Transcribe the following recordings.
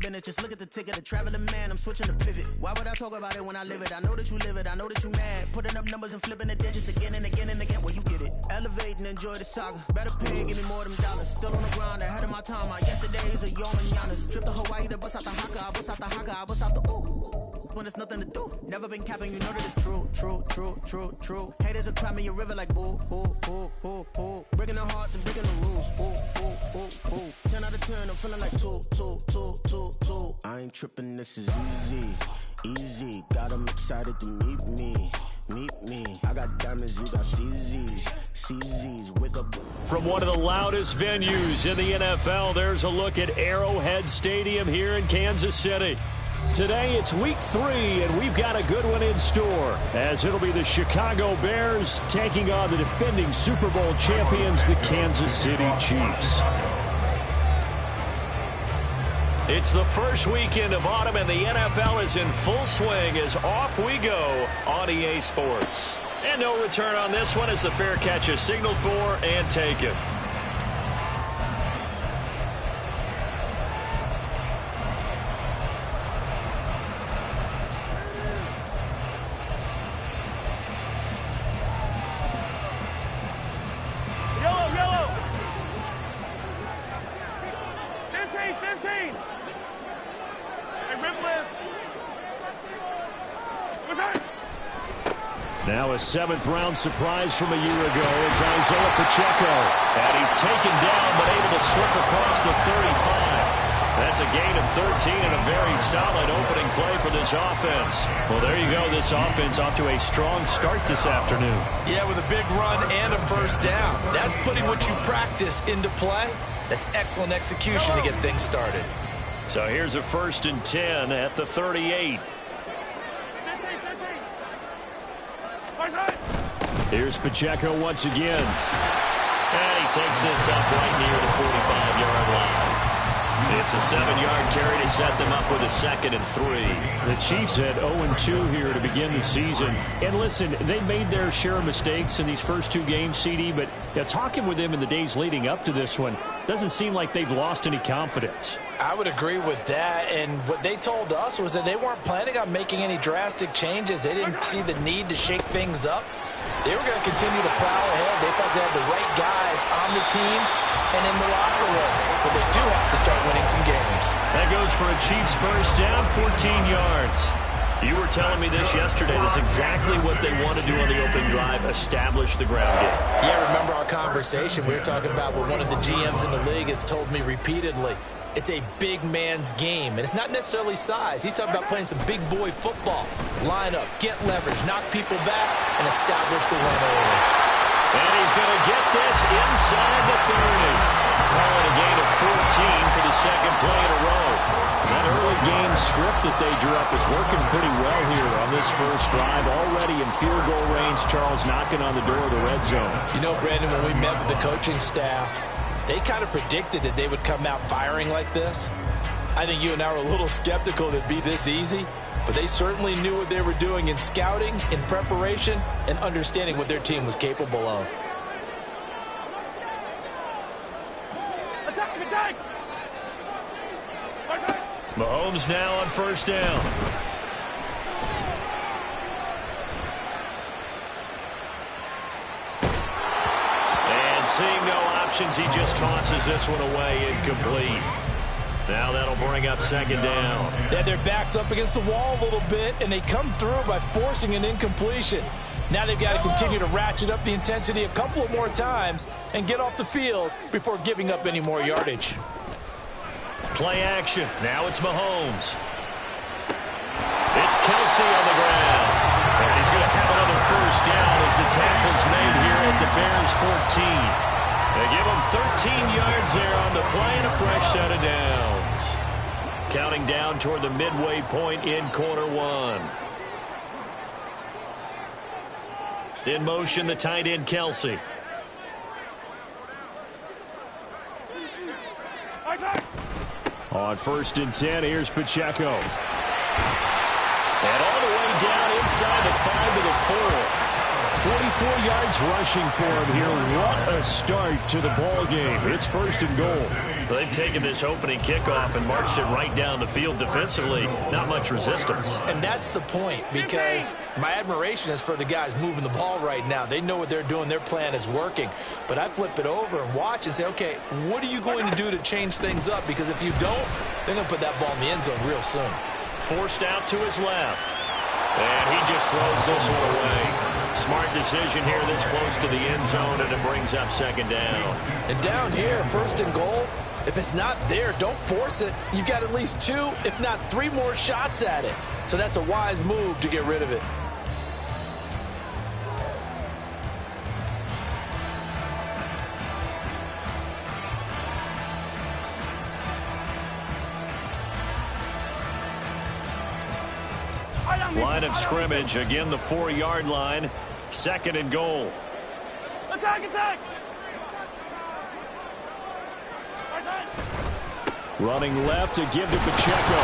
business. Just look at the ticket, a traveling man. I'm switching the pivot. Why would I talk about it when I live it? I know that you live it. I know that you mad. Putting up numbers and flipping the digits again and again and again. Well, you get it. Elevate and enjoy the saga. Better pay, give me more of them dollars. Still on the grind, ahead of my time. My yesterday's a yo and Giannis. Trip to Hawaii to bust out the haka. I bust out the haka. I bust out the ooh. When there's nothing to do. Never been capping, you know that it's true, true, true, true, true. Haters are climbing your river like boo, boo, boo, boo, boo. Breaking their hearts and breaking the rules. Ooh, ooh, ooh, ooh. 10 out of 10, I'm feeling like two. I ain't tripping, this is easy, easy. Got 'em excited to meet me. I got diamonds, you got CZs, wake up. From one of the loudest venues in the NFL, there's a look at Arrowhead Stadium here in Kansas City. Today it's week 3, and we've got a good one in store, as it'll be the Chicago Bears taking on the defending Super Bowl champions, the Kansas City Chiefs. It's the first weekend of autumn, and the NFL is in full swing as off we go on EA Sports. And no return on this one as the fair catch is signaled for and taken. Now a 7th-round surprise from a year ago is Isaiah Pacheco. And he's taken down but able to slip across the 35. That's a gain of 13 and a very solid opening play for this offense. Well, there you go. This offense off to a strong start this afternoon. Yeah, with a big run and a first down. That's putting what you practice into play. That's excellent execution to get things started. So here's a 1st and 10 at the 38. Here's Pacheco once again. And he takes this up right near the 45-yard line. It's a 7-yard carry to set them up with a 2nd and 3. The Chiefs had 0-2 here to begin the season. And listen, they made their share of mistakes in these first 2 games, CD, but talking with them in the days leading up to this one, doesn't seem like they've lost any confidence. I would agree with that, and what they told us was that they weren't planning on making any drastic changes. They didn't see the need to shake things up. They were going to continue to plow ahead. They thought they had the right guys on the team and in the locker room, but they do have to start winning some games. That goes for a Chiefs first down, 14 yards. You were telling me this yesterday. That's exactly what they want to do on the opening drive, establish the ground game. Yeah, remember our conversation. We were talking about what one of the GMs in the league has told me repeatedly. It's a big man's game, and it's not necessarily size. He's talking about playing some big boy football. Line up, get leverage, knock people back, and establish the run early. And he's going to get this inside the 30. Calling a gain of 14 for the 2nd play in a row. That early game script that they drew up is working pretty well here on this first drive. Already in field goal range, Charles knocking on the door of the red zone. You know, Brandon, when we met with the coaching staff, they kind of predicted that they would come out firing like this. I think you and I were a little skeptical that it'd be this easy, but they certainly knew what they were doing in scouting, in preparation, and understanding what their team was capable of. Mahomes now on first down. And seeing no options, he just tosses this one away, incomplete. Now that'll bring up 2nd down. They had their backs up against the wall a little bit, and they come through by forcing an incompletion. Now they've got to continue to ratchet up the intensity a couple of more times and get off the field before giving up any more yardage. Play action. Now it's Mahomes. It's Kelsey on the ground. And he's going to have another first down as the tackle's made here at the Bears 14. They give him 13 yards there on the play and a fresh set of downs. Counting down toward the midway point in quarter 1. In motion, the tight end, Kelsey. On 1st and 10, here's Pacheco. And all the way down inside the 5 to the 4. 44 yards rushing for him here. What a start to the ball game. It's 1st and goal. They've taken this opening kickoff and marched it right down the field defensively. Not much resistance. And that's the point, because my admiration is for the guys moving the ball right now. They know what they're doing. Their plan is working. But I flip it over and watch and say, okay, what are you going to do to change things up? Because if you don't, they're going to put that ball in the end zone real soon. Forced out to his left. And he just throws this one away. Smart decision here this close to the end zone, and it brings up 2nd down. And down here, 1st and goal, if it's not there, don't force it. You've got at least 2, if not 3 more shots at it. So that's a wise move to get rid of it. Line of scrimmage, again the 4-yard line. 2nd and goal. Attack, attack! Running left to give to Pacheco.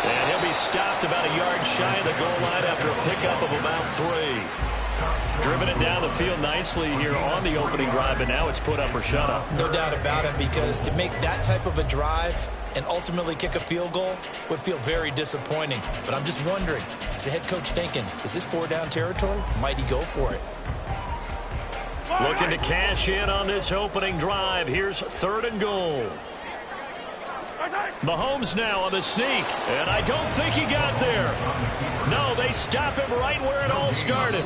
And he'll be stopped about a yard shy of the goal line after a pickup of about 3. Driven it down the field nicely here on the opening drive, but now it's put up or shut up. No doubt about it, because to make that type of a drive and ultimately kick a field goal would feel very disappointing. But I'm just wondering, is the head coach thinking, is this 4-down territory? Might he go for it? Looking to cash in on this opening drive. Here's 3rd and goal. Mahomes now on the sneak, and I don't think he got there. No, they stop him right where it all started.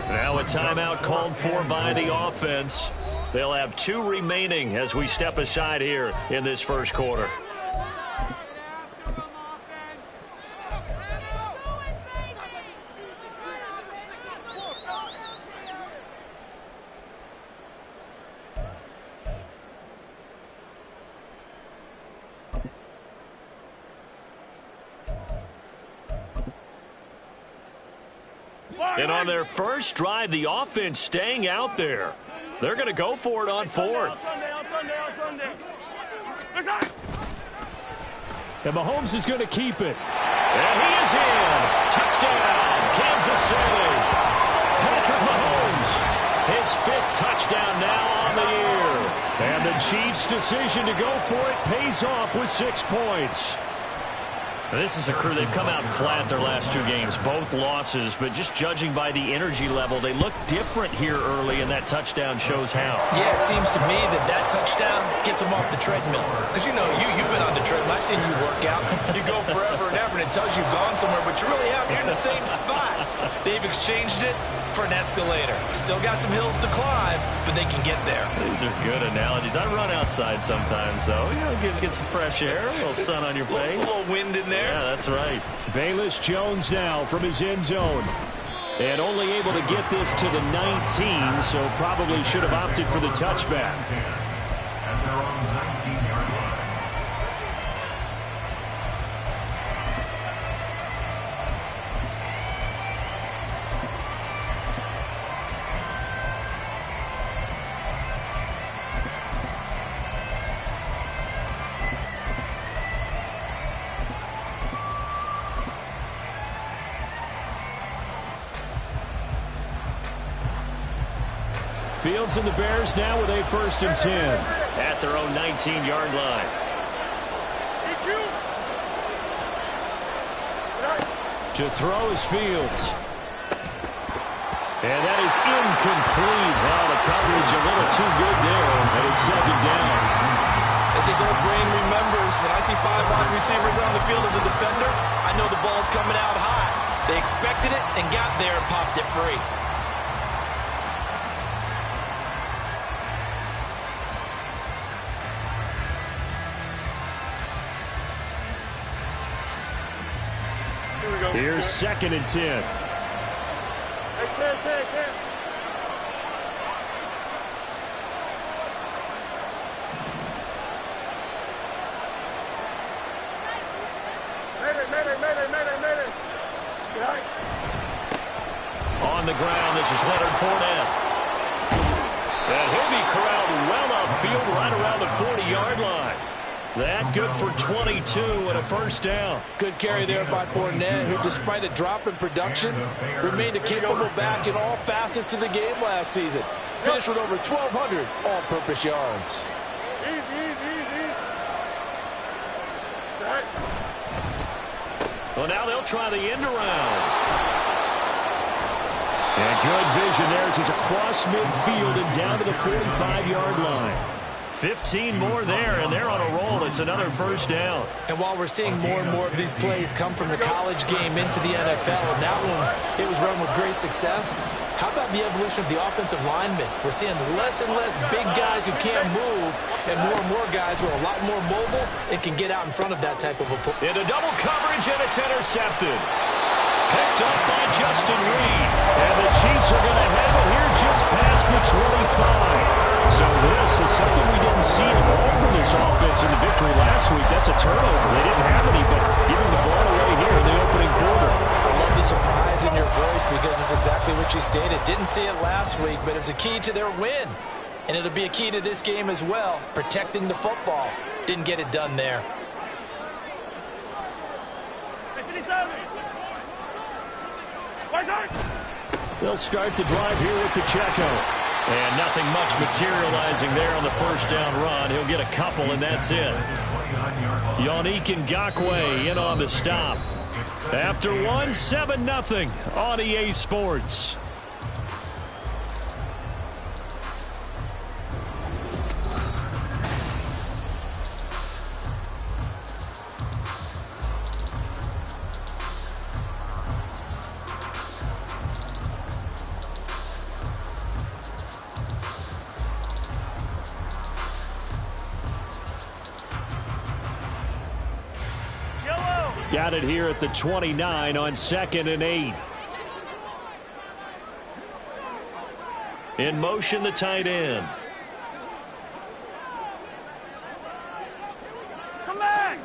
Now a timeout called for by the offense. They'll have 2 remaining as we step aside here in this 1st quarter. And on their first drive, the offense staying out there. They're going to go for it on 4th. And Mahomes is going to keep it. And he is in. Touchdown, Kansas City. Patrick Mahomes, his 5th touchdown now on the year. And the Chiefs' decision to go for it pays off with 6 points. This is a crew, they've come out flat their last 2 games, both losses, but just judging by the energy level, they look different here early, and that touchdown shows how. Yeah, it seems to me that touchdown gets them off the treadmill. Because, you know, you've been on the treadmill. I've seen you work out. You go forever and ever, and it tells you you've gone somewhere, but you really have. You're in the same spot. They've exchanged it for an escalator. Still got some hills to climb, but they can get there. These are good analogies. I run outside sometimes, though. You know, get some fresh air, a little sun on your face. A little wind in there. Yeah, that's right. Velus Jones now from his end zone. And only able to get this to the 19, so probably should have opted for the touchback. Fields and the Bears now with a 1st and 10. At their own 19-yard line. To throw is Fields. And that is incomplete. Well, the coverage a little too good there, and it's 2nd down. As his old brain remembers, when I see 5 wide receivers on the field as a defender, I know the ball's coming out high. They expected it and got there and popped it free. Here's 2nd and 10. On the ground, this is Leonard Fournette. And he'll be corralled well upfield right around the 40-yard line. That good for 22 and a first down. Good carry there by Fournette, who despite a drop in production, remained a capable back in all facets of the game last season. Finished with over 1,200 all-purpose yards. Well, now they'll try the end around. And good vision there as he's across midfield and down to the 45-yard line. 15 more there, and they're on a roll. It's another first down. And while we're seeing more and more of these plays come from the college game into the NFL, and that one, it was run with great success, how about the evolution of the offensive linemen? We're seeing less and less big guys who can't move, and more guys who are a lot more mobile and can get out in front of that type of a play. Into double coverage, and it's intercepted. Picked up by Justin Reed. And the Chiefs are going to have it here just past the 25. So this is something we didn't see at all from this offense in the victory last week. That's a turnover. They didn't have any, but giving the ball away here in the opening quarter. I love the surprise in your voice because it's exactly what you stated. Didn't see it last week, but it's a key to their win. And it'll be a key to this game as well, protecting the football. Didn't get it done there. They'll start the drive here with Pacheco. And nothing much materializing there on the first down run. He'll get a couple, and that's it. Yannick Ngakoue in on the stop. After one, 7-0 on EA Sports. Got it here at the 29 on 2nd and 8. In motion, the tight end. Come back!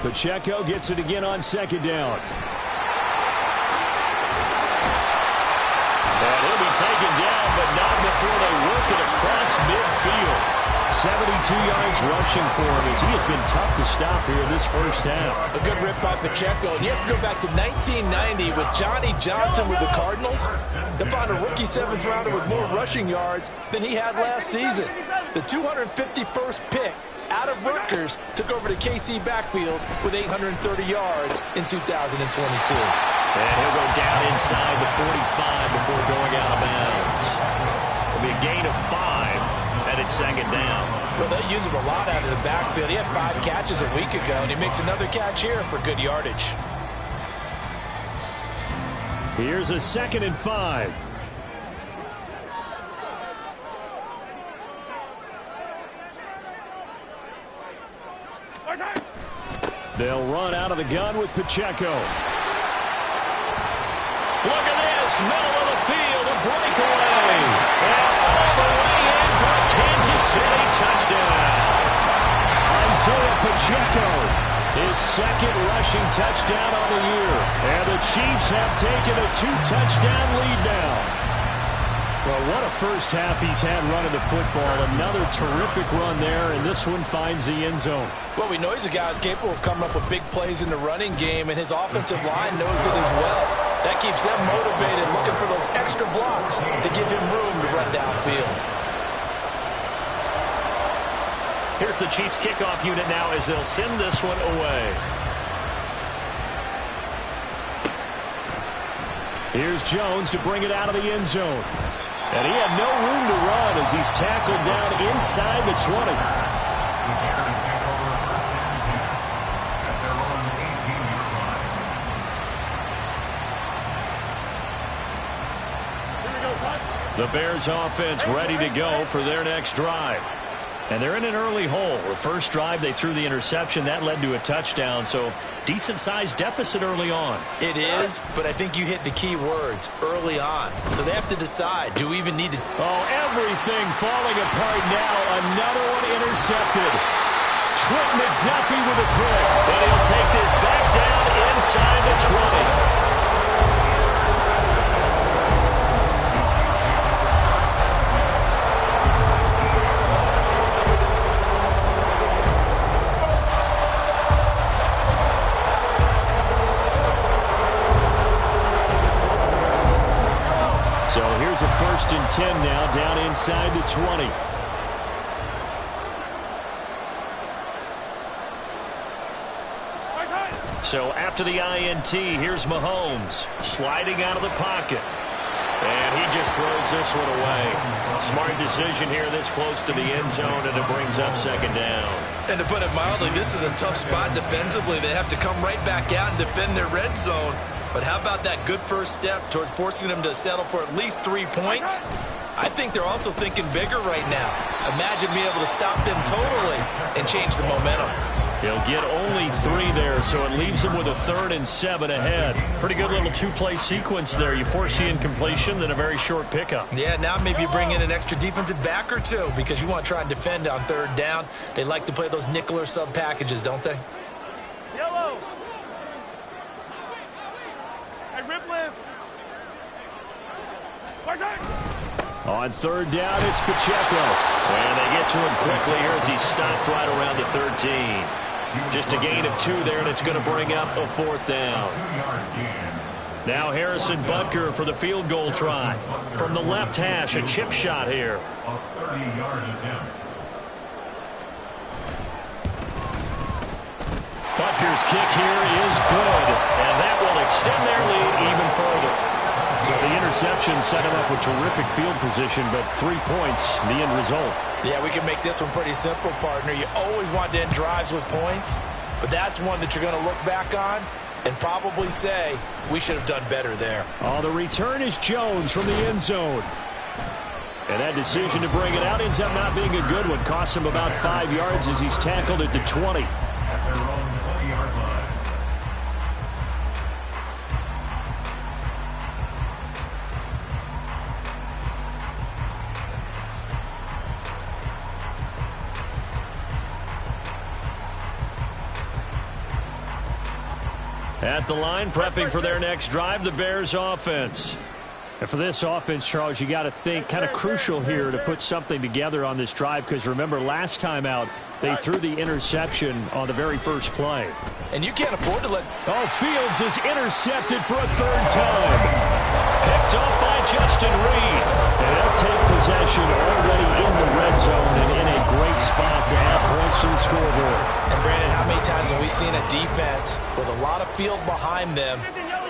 Pacheco gets it again on 2nd down. And he'll be taken down, but not before they work it across midfield. 72 yards rushing for him as he has been tough to stop here in this first half. A good rip by Pacheco. And you have to go back to 1990 with Johnny Johnson with the Cardinals to find a rookie 7th rounder with more rushing yards than he had last season. The 251st pick out of Rutgers took over the KC backfield with 830 yards in 2022. And he'll go down inside the 45 before going out of bounds. It'll be a gain of 5. And it's 2nd down. Well, they use him a lot out of the backfield. He had 5 catches a week ago, and he makes another catch here for good yardage. Here's a 2nd and 5. They'll run out of the gun with Pacheco. Look at this, middle of the field, a breakaway. And all the way in for a Kansas City touchdown. Isaiah Pacheco, his 2nd rushing touchdown on the year. And the Chiefs have taken a 2-touchdown lead now. Well, what a first half he's had running the football. Another terrific run there, and this one finds the end zone. Well, we know he's a guy who's capable of coming up with big plays in the running game, and his offensive line knows it as well. That keeps them motivated, looking for those extra blocks to give him room to run downfield. Here's the Chiefs kickoff unit now as they'll send this one away. Here's Jones to bring it out of the end zone. And he had no room to run as he's tackled down inside the 20. The Bears offense ready to go for their next drive. And they're in an early hole. The first drive, they threw the interception. That led to a touchdown, so decent-sized deficit early on. It is, but I think you hit the key words, early on. So they have to decide, do we even need to... Oh, everything falling apart now. Another one intercepted. Trent McDuffie with a pick. But he'll take this back down inside the 20. a 1st and 10 now, down inside the 20. So after the INT, here's Mahomes sliding out of the pocket. And he just throws this one away. Smart decision here this close to the end zone, and it brings up 2nd down. And to put it mildly, this is a tough spot defensively. They have to come right back out and defend their red zone. But how about that good first step towards forcing them to settle for at least 3 points? I think they're also thinking bigger right now. Imagine being able to stop them totally and change the momentum. He'll get only 3 there, so it leaves him with a 3rd and 7 ahead. Pretty good little 2-play sequence there. You force the incompletion, then a very short pickup. Yeah, now maybe you bring in an extra defensive back or 2 because you want to try and defend on 3rd down. They like to play those nickel or sub packages, don't they? Yellow. Hey, Ripley. On 3rd down, it's Pacheco. And they get to him quickly here as he's stopped right around the 13. Just a gain of 2 there, and it's going to bring up a 4th down. Now Harrison Butker for the field goal try. From the left hash, a chip shot here. Butker's kick here is good, and that will extend their lead even further. So the interception set him up with terrific field position, but 3 points, the end result. Yeah, we can make this one pretty simple, partner. You always want to end drives with points, but that's one that you're going to look back on and probably say, we should have done better there. Oh, the return is Jones from the end zone. And that decision to bring it out ends up not being a good one. Costs him about 5 yards as he's tackled at the 20. At the line, prepping for their next drive, the Bears offense. And for this offense, Charles, you got to think kind of crucial here to put something together on this drive, because remember, last time out, they threw the interception on the very first play. And you can't afford to let... Oh, Fields is intercepted for a 3rd time. Picked up by Justin Reed. And they'll take possession already in the red zone and in a great spot to add points to the scoreboard. And Brandon, how many times have we seen a defense with a lot of field behind them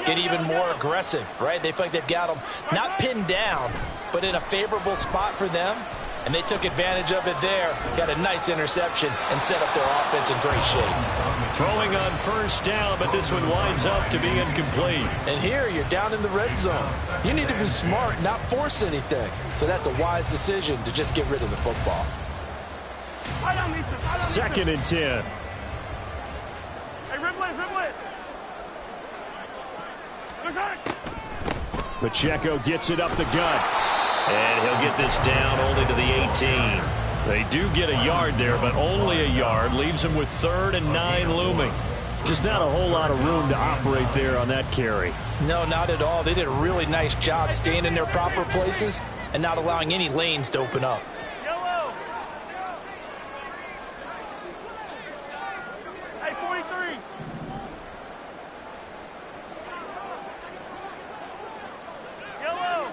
get even more aggressive, right? They feel like they've got them not pinned down, but in a favorable spot for them. And they took advantage of it there. Got a nice interception and set up their offense in great shape. Throwing on 1st down, but this one winds up to be incomplete. And here you're down in the red zone. You need to be smart, not force anything. So that's a wise decision to just get rid of the football. 2nd and 10. Hey, Ripley. Pacheco gets it up the gut. And he'll get this down only to the 18. They do get a yard there, but only a yard. Leaves him with 3rd and 9 looming. Just not a whole lot of room to operate there on that carry. No, not at all. They did a really nice job staying in their proper places and not allowing any lanes to open up. Yellow. Hey, 43. Yellow.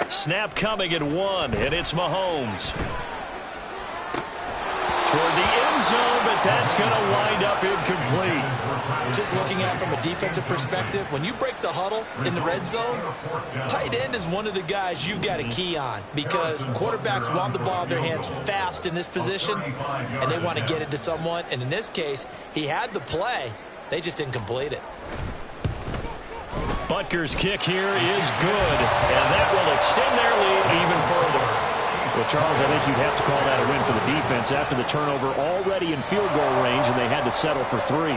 Snap coming at 1, and it's Mahomes. Toward the end zone, but that's going to wind up incomplete. Just looking at it from a defensive perspective, when you break the huddle in the red zone, tight end is one of the guys you've got to key on, because quarterbacks want the ball in their hands fast in this position, and they want to get it to someone. And in this case, he had the play. They just didn't complete it. Butker's kick here is good, and that will extend their lead even further. Well, Charles, I think you'd have to call that a win for the defense after the turnover already in field goal range, and they had to settle for 3.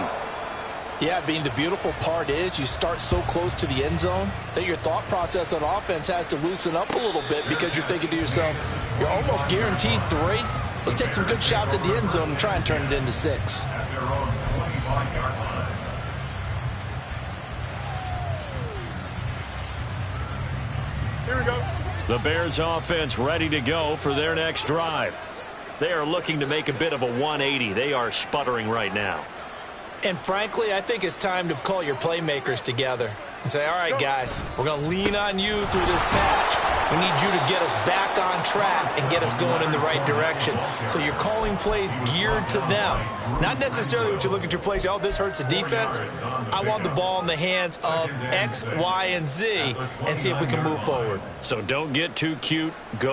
Yeah, the beautiful part is you start so close to the end zone that your thought process on offense has to loosen up a little bit, because you're thinking to yourself, you're almost guaranteed 3. Let's take some good shots at the end zone and try and turn it into 6. Here we go. The Bears offense ready to go for their next drive. They are looking to make a bit of a 180. They are sputtering right now. And frankly, I think it's time to call your playmakers together. And say, all right, guys, we're going to lean on you through this patch. We need you to get us back on track and get us going in the right direction. So you're calling plays geared to them. Not necessarily what you look at your plays, oh, this hurts the defense. I want the ball in the hands of X, Y, and Z and see if we can move forward. So don't get too cute. Go.